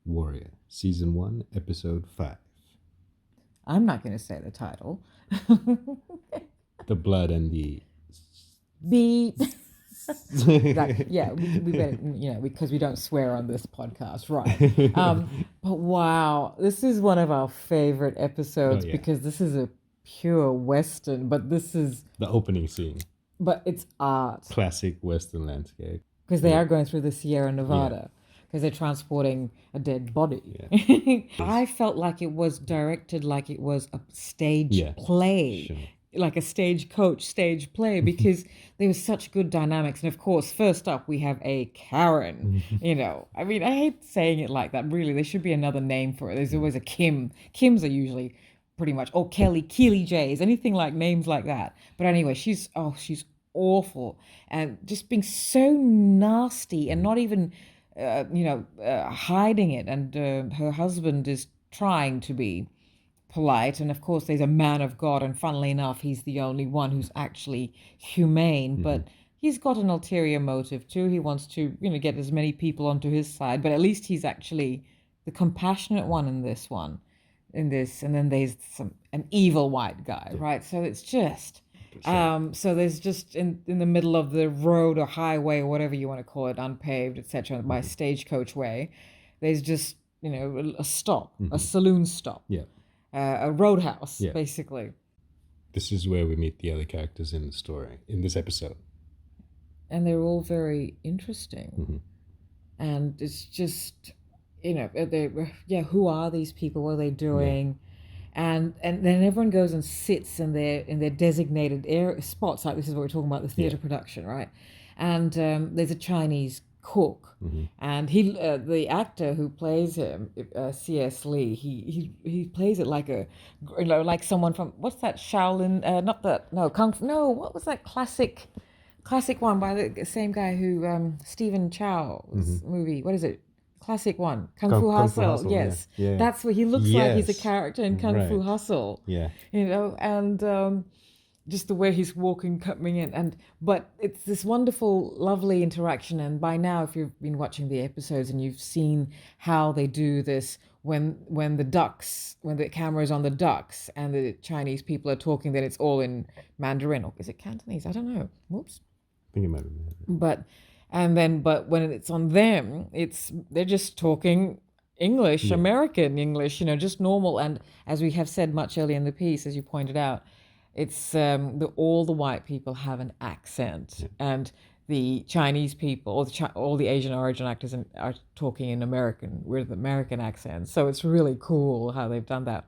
Warrior, Season 1, Episode 5. I'm not going to say the title. The blood and the... Beep. Yeah, we better, because we don't swear on this podcast, right? But wow, this is one of our favorite episodes because this is a pure Western, but this is... The opening scene. But it's art. Classic Western landscape. Because they are going through the Sierra Nevada. Because they're transporting a dead body. Yeah. I felt like it was directed like it was a stage play. Sure. Like a stagecoach stage play, because there was such good dynamics. And of course, first up, we have a Karen. I mean, I hate saying it like that, really. There should be another name for it. There's always a Kim. Kims are usually pretty much, or Kelly, Keely J's, anything like names like that. But anyway, she's awful. And just being so nasty and not even... hiding it, and her husband is trying to be polite, and of course there's a man of God, and funnily enough he's the only one who's actually humane, but he's got an ulterior motive too. He wants to get as many people onto his side, but at least he's actually the compassionate one in this, and then there's an evil white guy, right? So it's just so there's just in the middle of the road or highway or whatever you want to call it, unpaved, etc., by stagecoach way, there's just a stop, a saloon stop, a roadhouse, basically. This is where we meet the other characters in the story in this episode, and they're all very interesting. And it's just who are these people? What are they doing? And then everyone goes and sits in their designated spots. Like, this is what we're talking about, the theater production, right? And there's a Chinese cook, and he, the actor who plays him, C.S. Lee, he plays it like like someone from, what's that, Shaolin? Kung Fu. No, what was that classic one by the same guy who Stephen Chow's movie? What is it? Classic one, Kung Fu Hustle. Yes, that's what he looks like. He's a character in Kung Fu Hustle. And just the way he's walking, coming in, but it's this wonderful, lovely interaction. And by now, if you've been watching the episodes and you've seen how they do this, when the camera is on the ducks and the Chinese people are talking, then it's all in Mandarin, or is it Cantonese? I don't know. Whoops. I think it might be. But when it's on them, they're just talking English, American English, just normal. And as we have said much earlier in the piece, as you pointed out, it's all the white people have an accent, and the Chinese people, or all the Asian origin actors are talking in with American accents. So it's really cool how they've done that.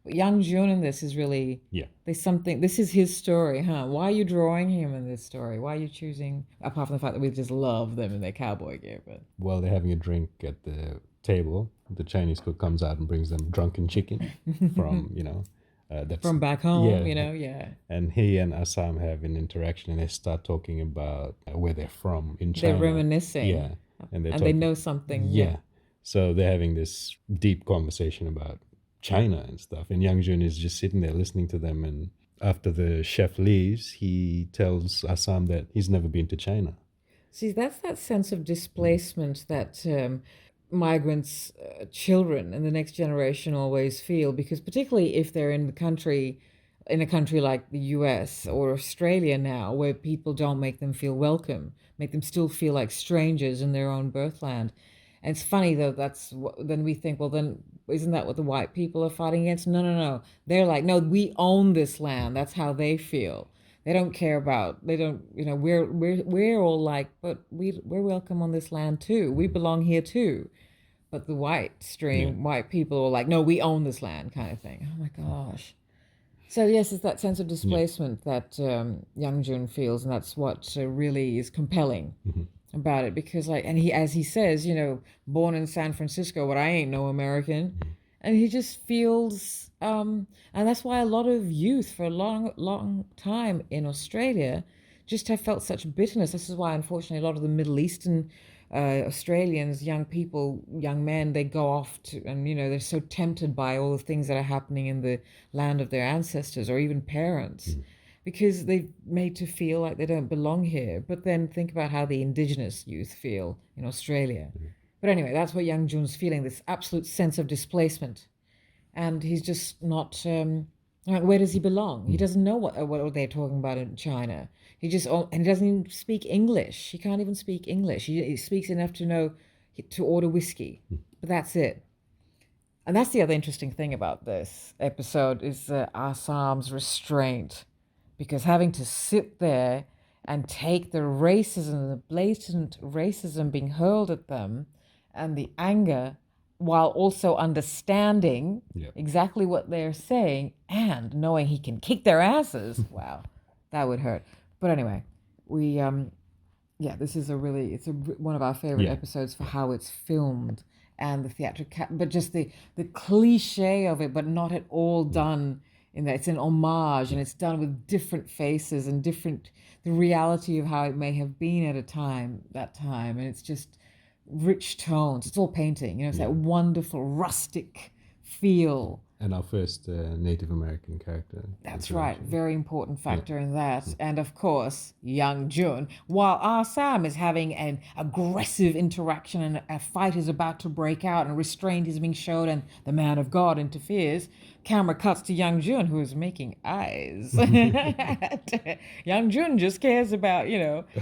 Young Jun in this is really, there's something, this is his story, huh? Why are you drawing him in this story? Why are you choosing, apart from the fact that we just love them in their cowboy gear? But while they're having a drink at the table, the Chinese cook comes out and brings them drunken chicken from, that's from back home, And he and Ah Sahm have an interaction, and they start talking about where they're from in China. They're reminiscing. And they know something. So they're having this deep conversation about China and stuff, and Young Jun is just sitting there listening to them. And after the chef leaves, he tells Ah Sahm that he's never been to China. See, that's that sense of displacement that migrants, children and the next generation always feel, because particularly if they're in a country like the US or Australia now, where people don't make them feel welcome, make them still feel like strangers in their own birthland. And it's funny, though, then we think, well, then isn't that what the white people are fighting against? No. They're like, no, we own this land. That's how they feel. They don't care about, they don't, we're all like, but we're welcome on this land too. We belong here too. But the white people are like, no, we own this land, kind of thing. Oh my gosh. So yes, it's that sense of displacement that Young Jun feels, and that's what really is compelling about it, because as he says, born in San Francisco, but I ain't no American. And he just feels, and that's why a lot of youth for a long time in Australia just have felt such bitterness. This is why, unfortunately, a lot of the Middle Eastern Australians, young men, they go off to, and they're so tempted by all the things that are happening in the land of their ancestors or even parents. Because they're made to feel like they don't belong here. But then think about how the indigenous youth feel in Australia. But anyway, that's what Young Jun's feeling, this absolute sense of displacement. And he's just not, like, where does he belong? He doesn't know what they're talking about in China. And he doesn't even speak English. He can't even speak English. He speaks enough to know to order whiskey, but that's it. And that's the other interesting thing about this episode is Ah Sam's restraint, because having to sit there and take the racism, the blatant racism being hurled at them, and the anger, while also understanding exactly what they're saying and knowing he can kick their asses. Wow, that would hurt. But anyway, we yeah, this is one of our favorite episodes for how it's filmed and the theatrical, but just the cliche of it, but not at all done in that it's an homage and it's done with different faces and the reality of how it may have been at that time, and it's just rich tones. It's all painting, it's that wonderful rustic feel. And our first Native American character. That's right. Very important factor in that. And of course, Young Jun. While Ah Sahm is having an aggressive interaction and a fight is about to break out and restraint is being shown and the man of God interferes, camera cuts to Young Jun, who is making eyes. Young Jun just cares about,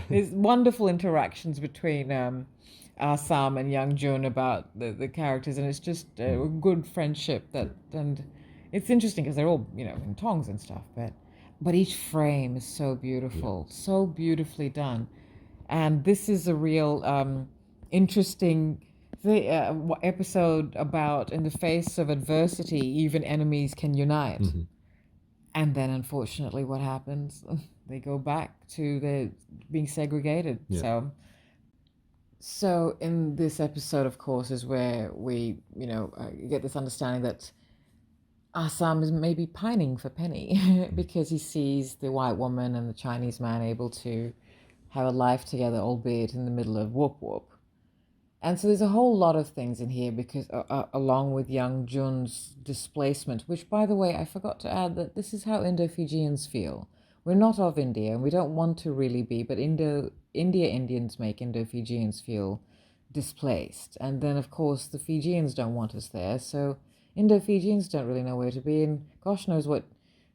these wonderful interactions between Ah Sahm and Young Jun about the characters, and it's just a good friendship and it's interesting because they're all in tongs and stuff, but each frame is so beautiful, so beautifully done, and this is a real interesting episode about in the face of adversity, even enemies can unite, and then unfortunately, what happens? They go back to their being segregated. So in this episode, of course, is where we, get this understanding that Ah Sahm is maybe pining for Penny because he sees the white woman and the Chinese man able to have a life together, albeit in the middle of whoop whoop. And so there's a whole lot of things in here because along with Young Jun's displacement, which, by the way, I forgot to add that this is how Indo-Fijians feel. We're not of India, and we don't want to really be, but Indians make Indo-Fijians feel displaced. And then, of course, the Fijians don't want us there, so Indo-Fijians don't really know where to be, and gosh knows what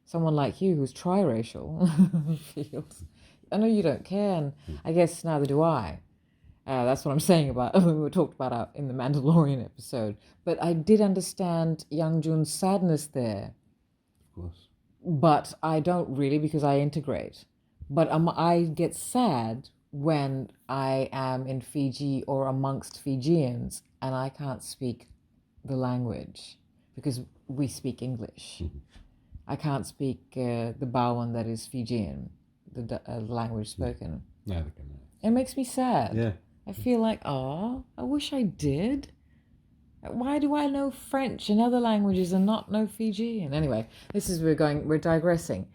someone like you who's triracial feels. I know you don't care, and I guess neither do I. That's what I'm saying about when we talked about in the Mandalorian episode. But I did understand Young Jun's sadness there. Of course. But I don't really, because I integrate. But I get sad when I am in Fiji or amongst Fijians and I can't speak the language because we speak English. I can't speak the Bawan that is Fijian, the language spoken. Neither can I. It makes me sad. Yeah. I feel like, I wish I did. Why do I know French and other languages and not know Fijian? Anyway, we're digressing.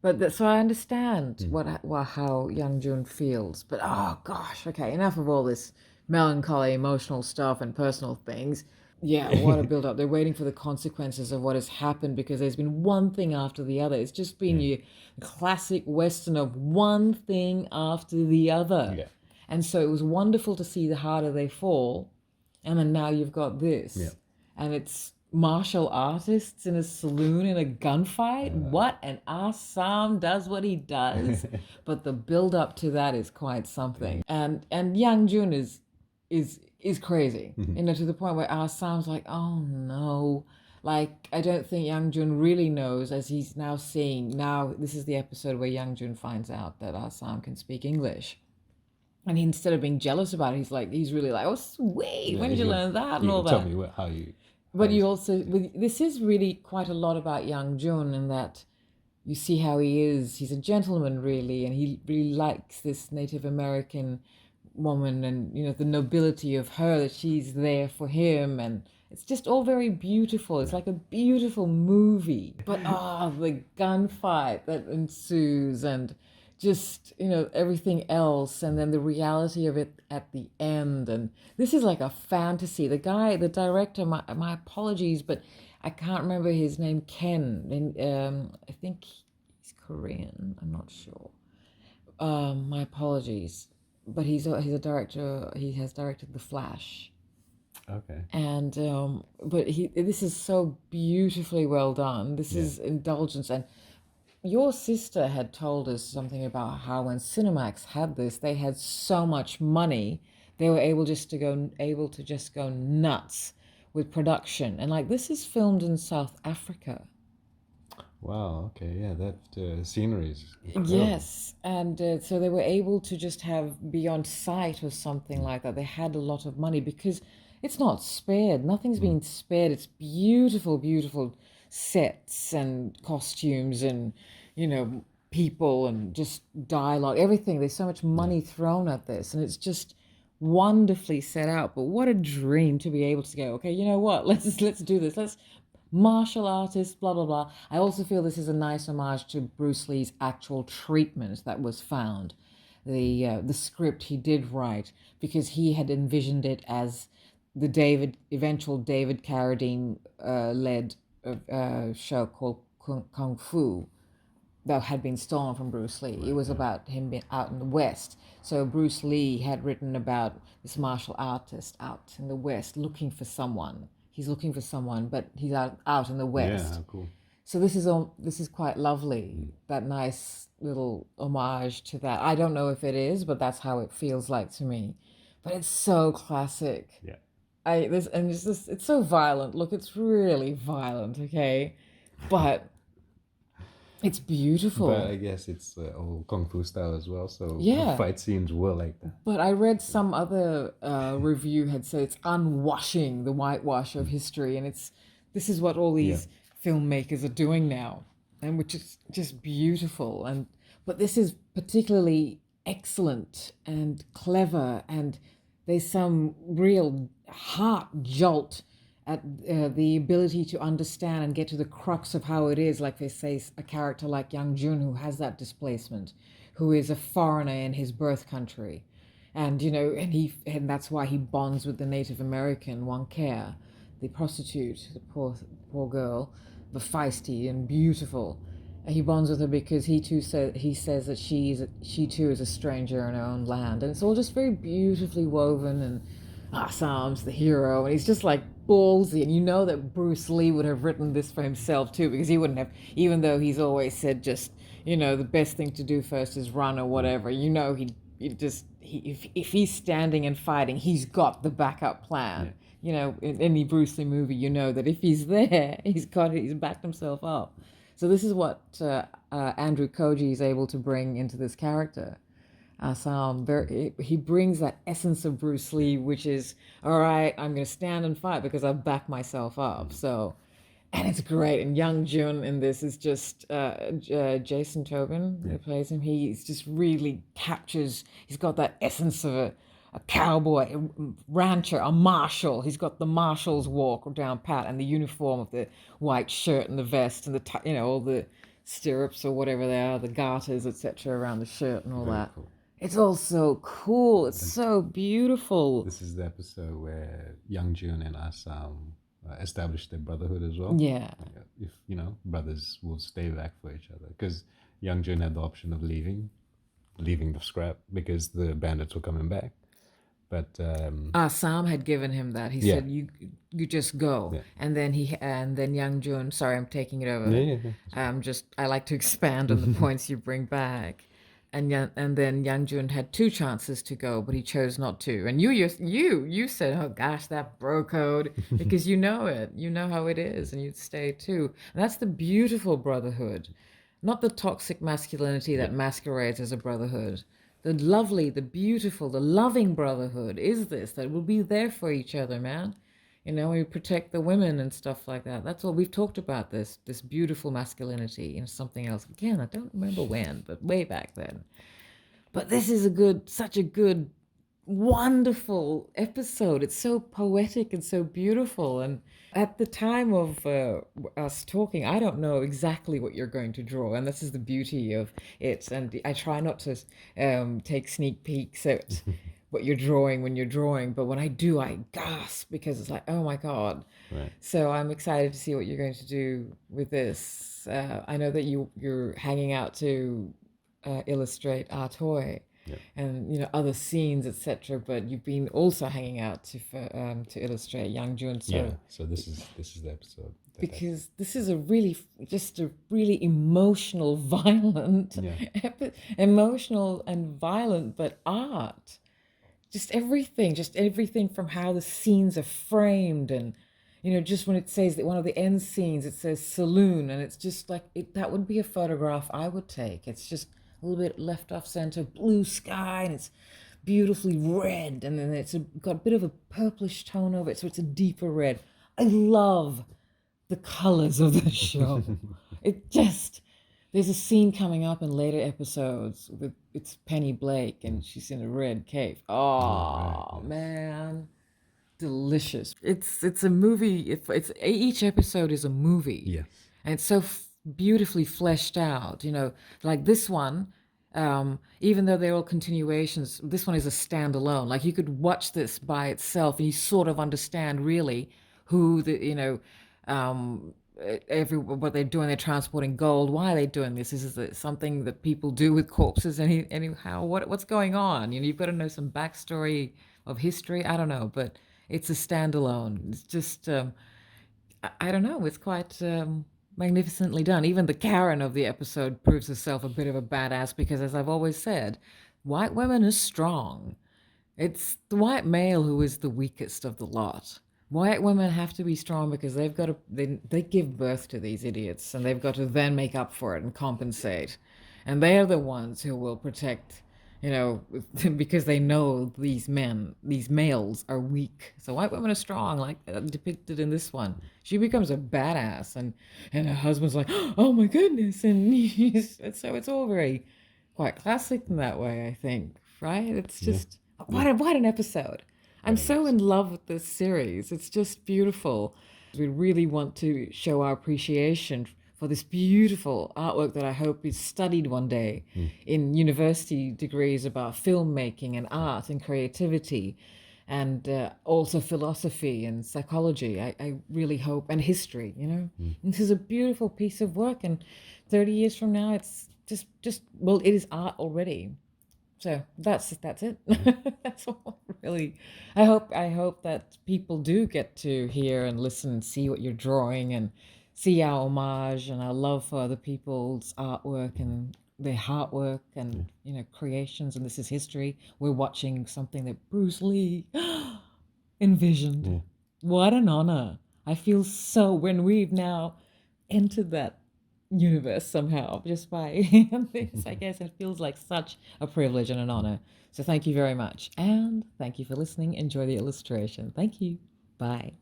But so I understand how Young Jun feels. But oh gosh, okay, enough of all this melancholy, emotional stuff and personal things. Yeah, what a build up. They're waiting for the consequences of what has happened because there's been one thing after the other. It's just been your classic Western of one thing after the other. Yeah. And so it was wonderful to see the harder they fall. And then now you've got this. Yeah. And it's martial artists in a saloon in a gunfight. What? And Ah Sahm does what he does. But the build up to that is quite something. And Young Jun is crazy. To the point where Ah Sam's like, oh no. Like, I don't think Young Jun really knows, as he's now seeing. Now, this is the episode where Young Jun finds out that Ah Sahm can speak English. And instead of being jealous about it, he's really like, oh, sweet, when did you learn that and all that? Tell me how you... But you also, this is really quite a lot about Young Jun, in that you see how he is. He's a gentleman, really, and he really likes this Native American woman and, the nobility of her, that she's there for him. And it's just all very beautiful. It's like a beautiful movie. But, the gunfight that ensues and... just everything else, and then the reality of it at the end, and this is like a fantasy. The director, my apologies, but I can't remember his name. Ken, and I think he's Korean. I'm not sure. My apologies, but he's a director. He has directed The Flash, Okay. And but this is so beautifully well done. This Yeah. is indulgence. And your sister had told us something about how when Cinemax had this, they had so much money, they were able to just go nuts with production. And like this is filmed in South Africa. Wow. Okay. Yeah. That scenery is incredible. Yes, and so they were able to just have be on site or something Mm. like that. They had a lot of money because it's not spared. Nothing's Mm. been spared. It's beautiful, beautiful sets and costumes and you know people and just dialogue, everything. There's so much Yeah. money thrown at this, and it's just wonderfully set out. But what a dream to be able to go. Okay, you know what? Let's do this. Let's martial artist, blah blah blah. I also feel this is a nice homage to Bruce Lee's actual treatment that was found, the script he did write because he had envisioned it as the eventual David Carradine led show called Kung Fu that had been stolen from Bruce Lee. It Right. was Yeah. about him being out in the West. So Bruce Lee had written about this martial artist out in the West looking for someone. He's looking for someone, but he's out in the Yeah. West. How cool. So this is quite lovely. Mm. That nice little homage to that. I don't know if it is, but that's how it feels like to me. But it's so classic. Yeah. It's so violent. Look, it's really violent, okay? But it's But beautiful. I guess it's all kung fu style as well. So the Yeah. fight scenes were like that. But I read some other review had said it's unwashing the whitewash of history, and this is what all Yeah. these filmmakers are doing now, and which is just beautiful. And but this is particularly excellent and clever, and there's some real heart jolt at the ability to understand and get to the crux of how it is. Like they say, a character like Young Jun who has that displacement, who is a foreigner in his birth country, and you know, and that's why he bonds with the Native American Wang Care, the prostitute, the poor girl, but feisty and beautiful. And he bonds with her because he says that she too is a stranger in her own land, and it's all just very beautifully woven. And Ah Sam's the hero, and he's just like ballsy, and you know that Bruce Lee would have written this for himself too, because he wouldn't have, even though he's always said just you know the best thing to do first is run or Mm. whatever. You know if he's standing and fighting, he's got the backup Yeah. plan. You know, in any Bruce Lee movie, you know that if he's there, he's backed himself up. So this is what Andrew Koji is able to bring into this character. Ah Sahm, he brings that essence of Bruce Lee, which is all right. I'm going to stand and fight because I've backed myself up. Mm. So, and it's great. And Young Jun in this is just Jason Tobin Yeah. who plays him. He's just really captures. He's got that essence of a cowboy, a rancher, a marshal. He's got the marshal's walk down pat and the uniform of the white shirt and the vest and the all the stirrups or whatever they are, the garters, etc., around the shirt and all Very that. cool. It's all so cool. It's And so beautiful. this is the episode where Young Jun and Ah Sahm established their brotherhood as well. Yeah. Like, if you know, brothers will stay back for each other because Young Jun had the option of leaving the scrap because the bandits were coming back. But Ah Sam had given him that. He yeah, said, "You just go." yeah, And then Young Jun. Sorry, I'm taking it yeah, over. yeah, yeah. That's Just I like to expand on the fine. points you bring back. And then Young Jun had two chances to go, but he chose not to. And you said, "Oh gosh, that bro code," because you know it. You know how it is, and you'd stay too. And that's the beautiful brotherhood, not the toxic masculinity Yeah, that masquerades as a brotherhood. The lovely, the beautiful, the loving brotherhood is this that will be there for each other, man. You know, we protect the women and stuff like that. That's what we've talked about this beautiful masculinity in something else. Again, I don't remember when, but way back then. But this is such a good, wonderful episode. It's so poetic and so beautiful. And at the time of us talking, I don't know exactly what you're going to draw, and this is the beauty of it. And I try not to take sneak peeks at what you're drawing when you're drawing, but when I do, I gasp because it's like, oh my god. right. So I'm excited to see what you're going to do with this. I know that you're hanging out to illustrate our toy. Yeah. and other scenes, etc. But you've been also hanging out to illustrate Young Jun. Yeah. So So this is the episode that I. because this is just a really emotional, violent, Yeah. emotional and violent, but art. Just everything from how the scenes are framed, and just when it says that one of the end scenes, it says saloon, and it's just like that would be a photograph I would take. It's just a little bit left off center, blue sky, and it's beautifully red, and then got a bit of a purplish tone over it, so it's a deeper red. I love the colors of the show. It just there's a scene coming up in later episodes with it's Penny Blake and she's in a red cape. Right. Oh Yes. man, delicious. It's a movie. It's each episode is a movie, Yes. and it's so beautifully fleshed out. Like this one. Even though they're all continuations, this one is a standalone. Like you could watch this by itself, and you sort of understand really who what they're doing. They're transporting gold. Why are they doing this? Is it something that people do with corpses? Anyhow, what's going on? You've got to know some backstory of history. I don't know, but it's a standalone. It's just I don't know. It's quite magnificently done. Even the Karen of the episode proves herself a bit of a badass because, as I've always said, white women are strong. It's the white male who is the weakest of the lot. White women have to be strong because they give birth to these idiots, and they've got to then make up for it and compensate. And they are the ones who will protect, because they know these males are weak. So white women are strong, like depicted in this one. She becomes a badass, and her husband's like, oh my goodness, and so it's all very quite classic in that way, I think. Right? It's Yeah. just what an episode. I'm What an so in episode. love with this series. It's just beautiful. We really want to show our appreciation for this beautiful artwork that I hope is studied one day in university degrees about filmmaking and art and creativity, and also philosophy and psychology. I really hope, and history. This is a beautiful piece of work, and 30 years from now, it's just well, it is art already. So that's it. That's all really. I hope that people do get to hear and listen and see what you're drawing and see our homage and our love for other people's artwork and their hard work and creations. And this is history. We're watching something that Bruce Lee envisioned. Yeah. What an honor! I feel so when we've now entered that universe somehow just by this. I guess it feels like such a privilege and an honor. So thank you very much. And thank you for listening. Enjoy the illustration. Thank you. Bye.